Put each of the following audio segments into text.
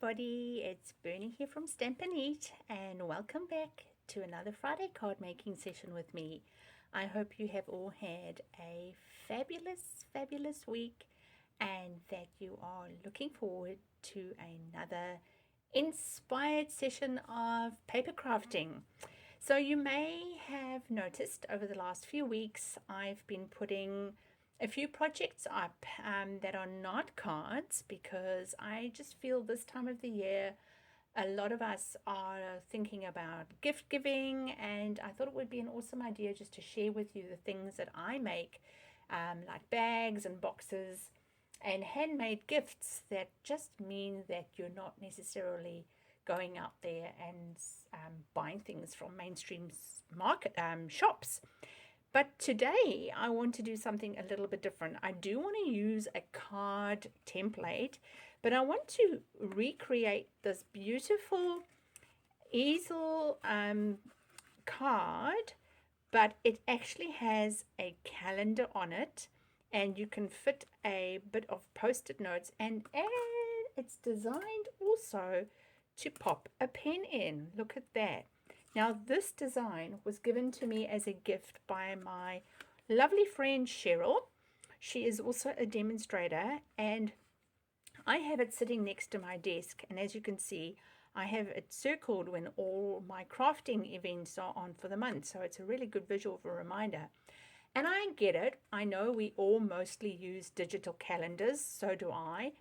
everybody, it's Bernie here from Stamp and Eat, and welcome back to another Friday card making session with me. I hope you have all had a fabulous week and that you are looking forward to another inspired session of paper crafting. So you may have noticed over the last few weeks I've been putting a few projects up that are not cards, because I just feel this time of the year a lot of us are thinking about gift giving, and I thought it would be an awesome idea just to share with you the things that I make, like bags and boxes and handmade gifts that just mean that you're not necessarily going out there and buying things from mainstream market shops. But today I want to do something a little bit different. I do want to use a card template, but I want to recreate this beautiful easel card, but it actually has a calendar on it, and you can fit a bit of post-it notes, and it's designed also to pop a pen in. Look at that. Now, this design was given to me as a gift by my lovely friend Cheryl. She is also a demonstrator, and I have it sitting next to my desk. And as you can see, I have it circled when all my crafting events are on for the month. So it's a really good visual for a reminder. And I get it. I know we all mostly use digital calendars, so do I.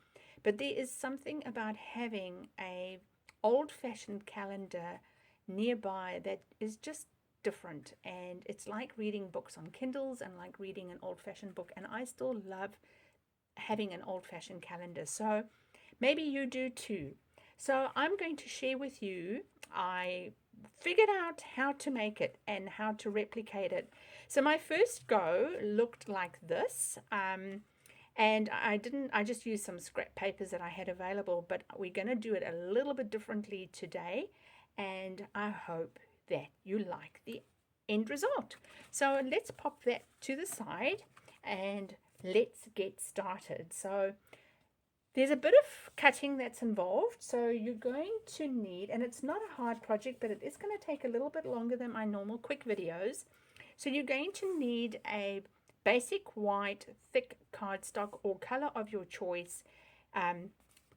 But there is something about having a old-fashioned calendar nearby that is just different, and it's like reading books on Kindles and like reading an old-fashioned book, and I still love having an old-fashioned calendar, so maybe you do too. So I'm going to share with you, I figured out how to make it and how to replicate it. So my first go looked like this, and I just used some scrap papers that I had available, but we're going to do it a little bit differently today, and I hope that you like the end result. So let's pop that to the side and let's get started. So there's a bit of cutting that's involved, so you're going to need, and it's not a hard project, but it is going to take a little bit longer than my normal quick videos. So you're going to need a basic white thick cardstock or color of your choice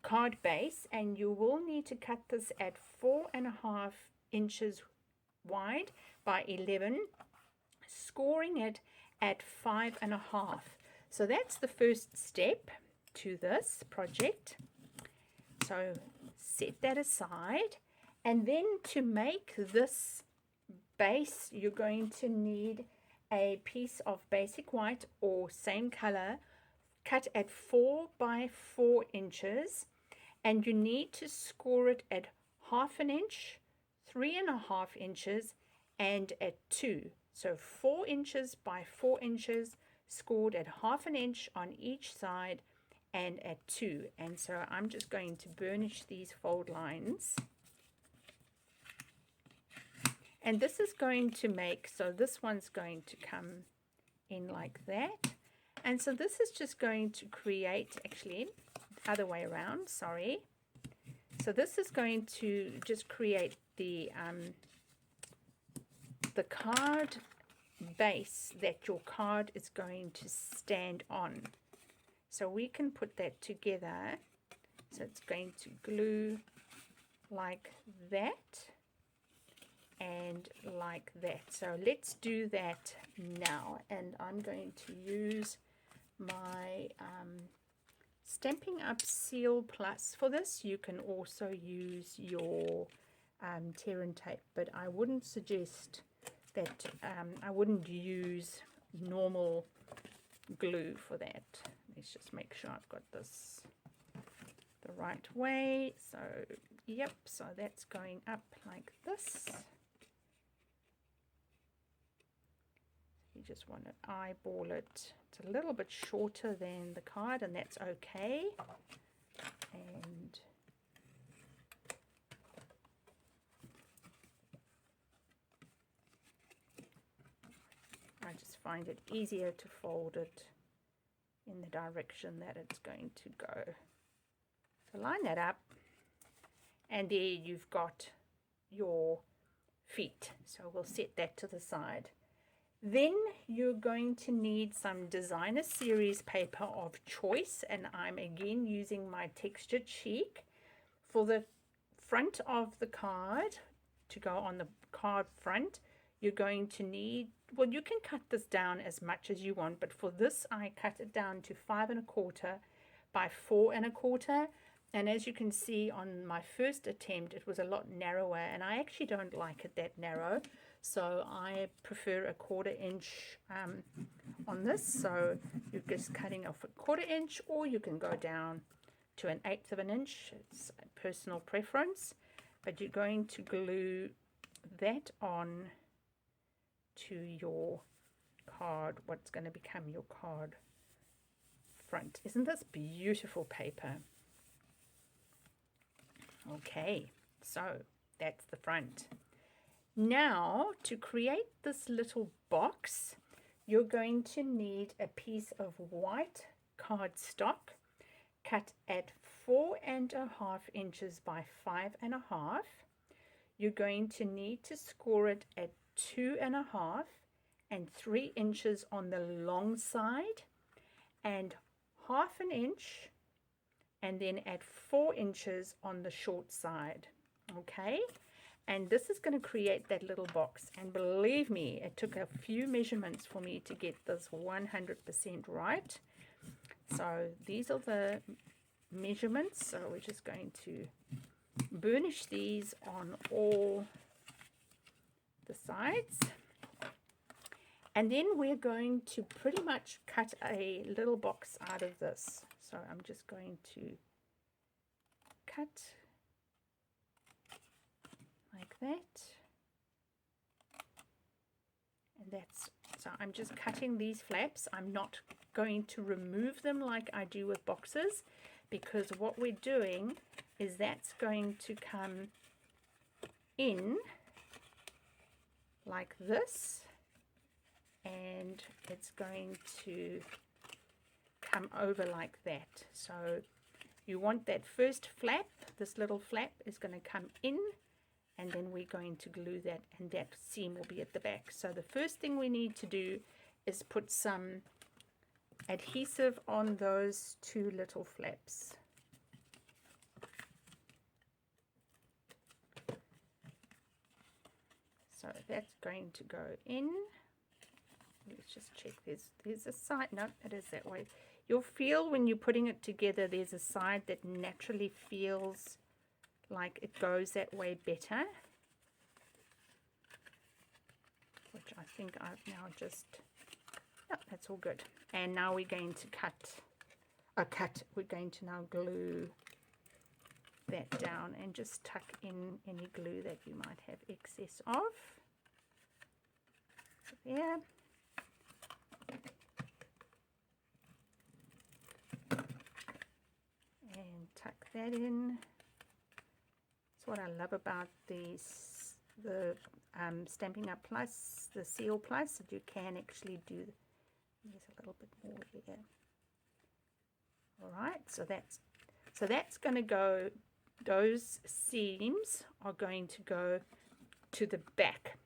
card base, and you will need to cut this at 4.5 inches wide by 11, scoring it at 5.5. So that's the first step to this project. So set that aside, and then to make this base you're going to need a piece of basic white or same color cut at 4 by 4 inches, and you need to score it at 1/2 inch, 3.5 inches, and at 2. So 4 inches by 4 inches scored at 1/2 inch on each side and at 2. And so I'm just going to burnish these fold lines, and this is going to make, so this one's going to come in like that. And so this is just going to create, actually, the other way around, sorry. So this is going to just create the card base that your card is going to stand on. So we can put that together. So it's going to glue like that and like that. So let's do that now, and I'm going to use my Stampin' Up! Seal Plus for this. You can also use your tear and tape, but I wouldn't suggest that. I wouldn't use normal glue for that. Let's just make sure I've got this the right way. So yep, so that's going up like this. You just want to eyeball it. It's a little bit shorter than the card, and that's okay. And I just find it easier to fold it in the direction that it's going to go. So line that up. And there you've got your feet. So we'll set that to the side. Then you're going to need some designer series paper of choice, and I'm again using my Texture Cheek. For the front of the card, to go on the card front, you're going to need, well, you can cut this down as much as you want, but for this I cut it down to 5 1/4 by 4 1/4. And as you can see on my first attempt, it was a lot narrower, and I actually don't like it that narrow, so I prefer a 1/4 inch on this. So you're just cutting off a 1/4 inch, or you can go down to 1/8 of an inch. It's a personal preference, but you're going to glue that on to your card, what's going to become your card front. Isn't this beautiful paper? Okay, so that's the front. Now, to create this little box, you're going to need a piece of white cardstock cut at 4 1/2 inches by 5 1/2. You're going to need to score it at 2 1/2 and 3 inches on the long side, and 1/2 inch, and then at 4 inches on the short side. Okay, and this is going to create that little box, and believe me, it took a few measurements for me to get this 100% right. So these are the measurements. So we're just going to burnish these on all the sides, and then we're going to pretty much cut a little box out of this. So I'm just going to cut like that, and that's, so I'm just cutting these flaps. I'm not going to remove them like I do with boxes, because what we're doing is that's going to come in like this, and it's going to come over like that. So you want that first flap, this little flap is going to come in, and then we're going to glue that, and that seam will be at the back. So the first thing we need to do is put some adhesive on those two little flaps. So that's going to go in. Let's just check. There's a side. No, it is that way. You'll feel when you're putting it together, there's a side that naturally feels like it goes that way better, which I think I've now just, yeah, that's all good. And now we're going to we're going to now glue that down, and just tuck in any glue that you might have excess of. So there. And tuck that in. That's what I love about these, the Stampin' Up! Plus, the Seal Plus, that you can actually do. There's a little bit more there. All right, so that's going to go. Those seams are going to go to the back.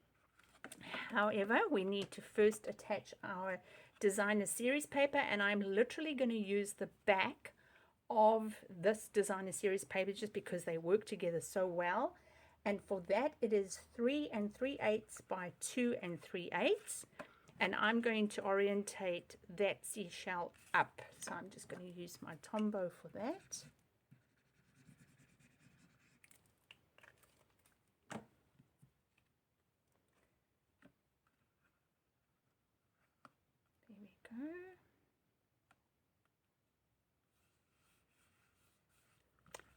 However, we need to first attach our designer series paper, and I'm literally going to use the back of this designer series paper just because they work together so well. And for that, it is 3 3/8 by 2 3/8, and I'm going to orientate that seashell up. So I'm just going to use my Tombow for that. There we go.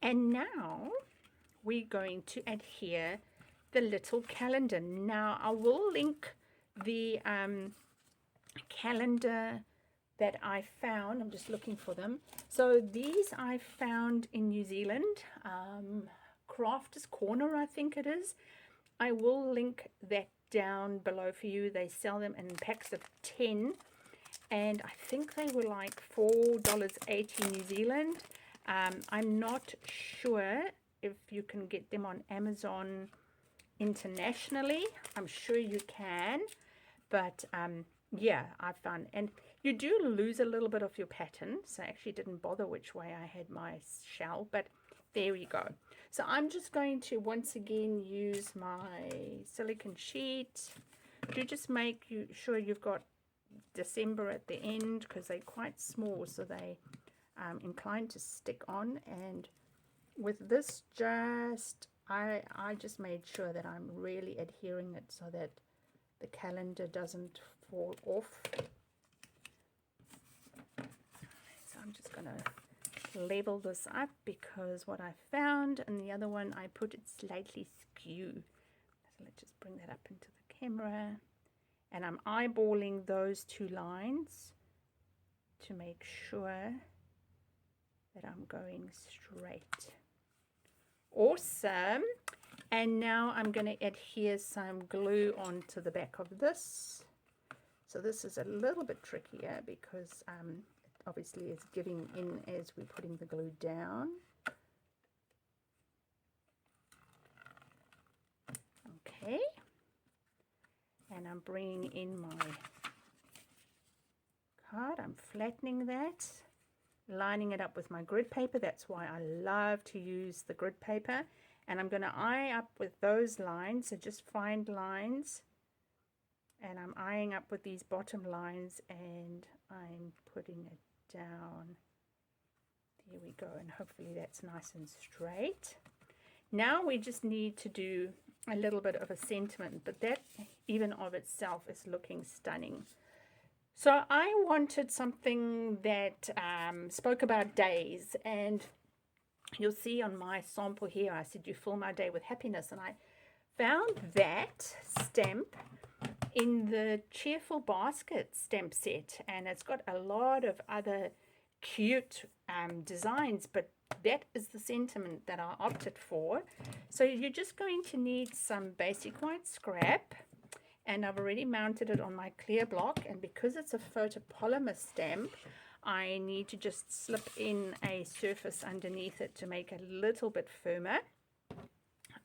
And now we're going to adhere the little calendar. Now I will link the calendar that I found. I'm just looking for them. So these I found in New Zealand, Crafters Corner, I think it is. I will link that down below for you. They sell them in packs of 10, and I think they were like $4.80 New Zealand. I'm not sure if you can get them on Amazon internationally. I'm sure you can, but yeah, I found, and you do lose a little bit of your pattern, so I actually didn't bother which way I had my shell, but there we go. So I'm just going to once again use my silicone sheet. Do just make sure you've got December at the end, because they're quite small, so they inclined to stick on. And with this, I just made sure that I'm really adhering it so that the calendar doesn't fall off. So I'm just gonna label this up, because what I found and the other one I put it slightly skew. So let's just bring that up into the camera, and I'm eyeballing those two lines to make sure that I'm going straight. Awesome. And now I'm going to adhere some glue onto the back of this. So this is a little bit trickier because obviously it's giving in as we're putting the glue down. Okay. And I'm bringing in my card. I'm flattening that, lining it up with my grid paper. That's why I love to use the grid paper. And I'm going to eye up with those lines. So just find lines. And I'm eyeing up with these bottom lines, and I'm putting it down. There we go. And hopefully that's nice and straight. Now we just need to do a little bit of a sentiment, but that even of itself is looking stunning. So I wanted something that spoke about days, and you'll see on my sample here, I said, you fill my day with happiness. And I found that stamp in the Cheerful Basket stamp set. And it's got a lot of other cute designs, but that is the sentiment that I opted for. So you're just going to need some basic white scrap. And I've already mounted it on my clear block. And because it's a photopolymer stamp, I need to just slip in a surface underneath it to make it a little bit firmer.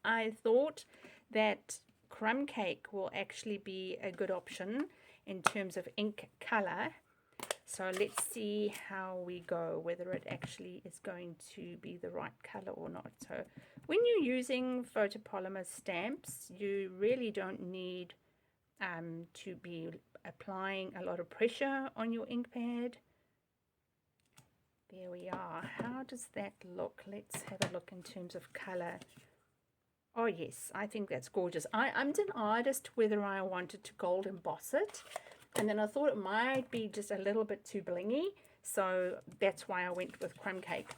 I thought that crumb cake will actually be a good option in terms of ink color. So let's see how we go, whether it actually is going to be the right color or not. So when you're using photopolymer stamps, you really don't need to be applying a lot of pressure on your ink pad. There we are. How does that look? Let's have a look in terms of color. Oh yes, I think that's gorgeous. I'm denied as to whether I wanted to gold emboss it, and then I thought it might be just a little bit too blingy, so that's why I went with crumb cake.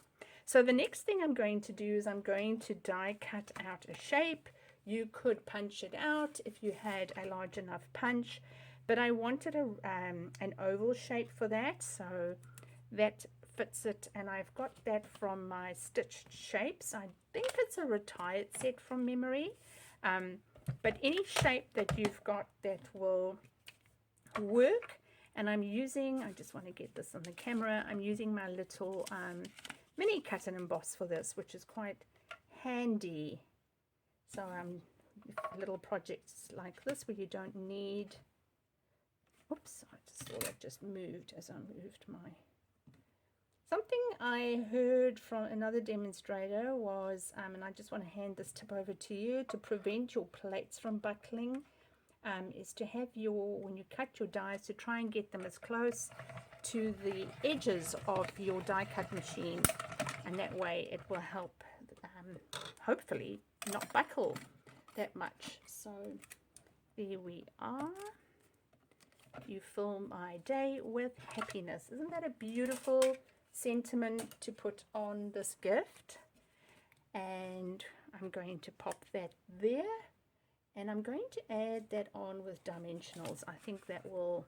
So the next thing I'm going to do is I'm going to die cut out a shape. You could punch it out if you had a large enough punch, but I wanted an oval shape for that, so that fits it, and I've got that from my stitched shapes. I think it's a retired set from memory, but any shape that you've got that will work. And I'm using, I just want to get this on the camera, I'm using my little mini cut and emboss for this, which is quite handy. So little projects like this where you don't need, oops, I just saw that just moved as I moved my. Something I heard from another demonstrator was, and I just want to hand this tip over to you, to prevent your plates from buckling, is to have when you cut your dies, to try and get them as close to the edges of your die cut machine, and that way it will help hopefully not buckle that much. So there we are. You fill my day with happiness. Isn't that a beautiful sentiment to put on this gift? And I'm going to pop that there, and I'm going to add that on with dimensionals. I think that will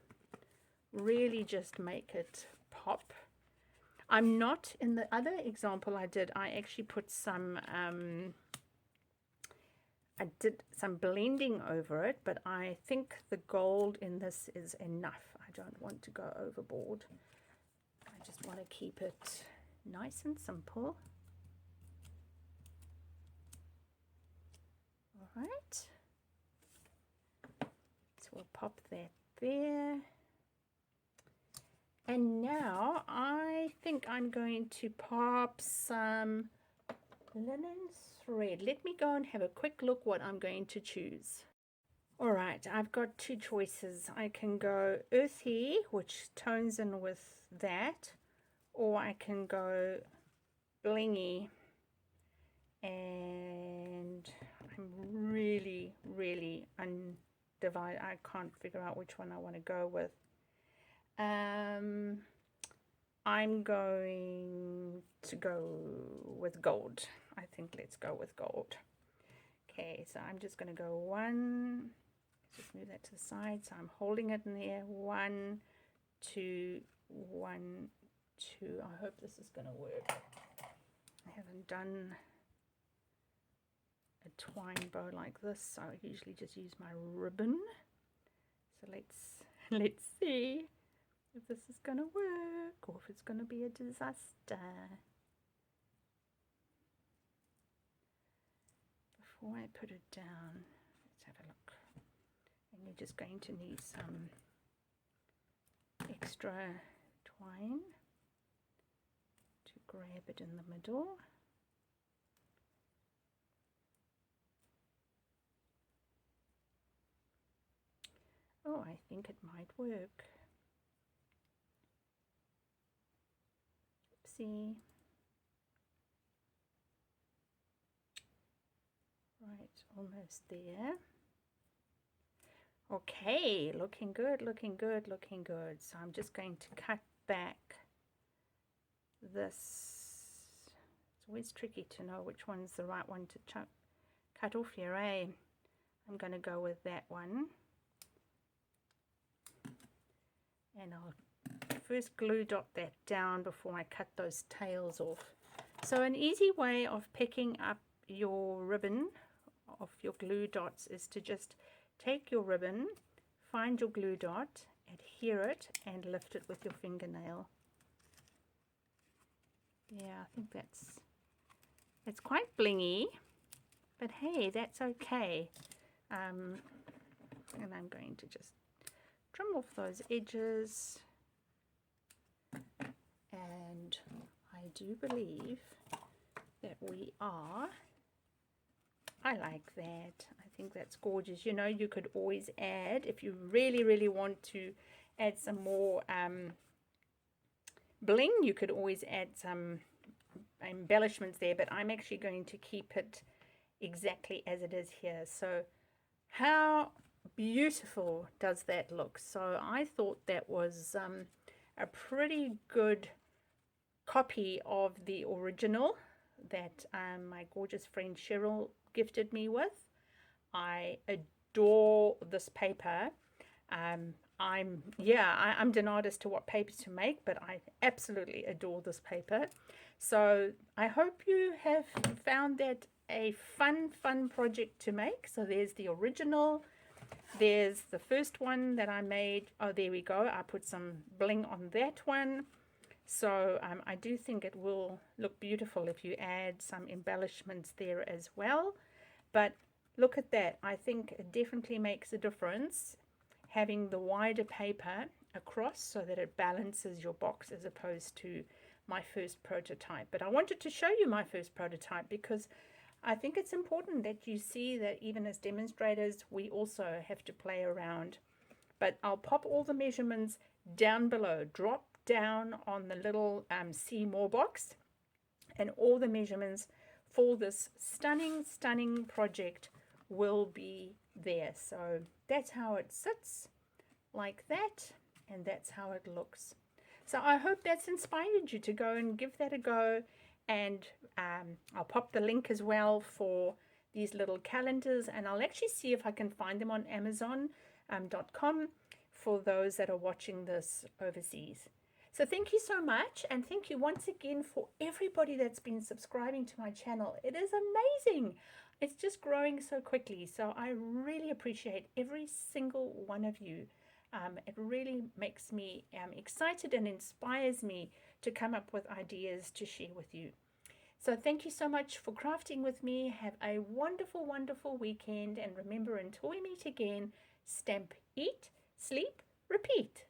really just make it pop. I'm not, in the other example I did, I actually put some I did some blending over it, but I think the gold in this is enough. I don't want to go overboard. I just want to keep it nice and simple. Right, so we'll pop that there. And now I think I'm going to pop some linen thread. Let me go and have a quick look what I'm going to choose. All right, I've got two choices. I can go earthy, which tones in with that, or I can go blingy, and I'm really undivided. I can't figure out which one I want to go with. I'm going to go with gold. I think let's go with gold. Okay, so I'm just going to go one, just move that to the side, so I'm holding it in there, 1, 2, 1, 2. I hope this is going to work. I haven't done a twine bow like this, so I usually just use my ribbon. So let's see if this is going to work or if it's going to be a disaster. Before I put it down, let's have a look. And you're just going to need some extra twine to grab it in the middle. Oh, I think it might work. Oopsie. Right, almost there. Okay, looking good, looking good, looking good. So I'm just going to cut back this. It's always tricky to know which one's the right one to cut off here, eh? I'm going to go with that one. And I'll first glue dot that down before I cut those tails off. So an easy way of picking up your ribbon of your glue dots is to just take your ribbon, find your glue dot, adhere it, and lift it with your fingernail. Yeah, I think it's quite blingy, but hey, that's okay. And I'm going to just trim off those edges, and I do believe that we are. I like that. I think that's gorgeous. You know, you could always add, if you really want to add some more bling, you could always add some embellishments there, but I'm actually going to keep it exactly as it is here. So how beautiful does that look? So I thought that was a pretty good copy of the original that my gorgeous friend Cheryl gifted me with. I adore this paper. I'm denied as to what paper to make, but I absolutely adore this paper. So I hope you have found that a fun project to make. So there's the original, there's the first one that I made. Oh, there we go. I put some bling on that one. So I do think it will look beautiful if you add some embellishments there as well. But look at that. I think it definitely makes a difference having the wider paper across so that it balances your box as opposed to my first prototype. But I wanted to show you my first prototype because I think it's important that you see that even as demonstrators, we also have to play around. But I'll pop all the measurements down below. Drop down on the little see more box, and all the measurements for this stunning project will be there. So that's how it sits, like that, and that's how it looks. So I hope that's inspired you to go and give that a go. And I'll pop the link as well for these little calendars, and I'll actually see if I can find them on Amazon.com for those that are watching this overseas. So thank you so much, and thank you once again for everybody that's been subscribing to my channel. It is amazing. It's just growing so quickly, so I really appreciate every single one of you. It really makes me excited and inspires me to come up with ideas to share with you. So thank you so much for crafting with me. Have a wonderful, wonderful weekend. And remember, until we meet again, stamp, eat, sleep, repeat.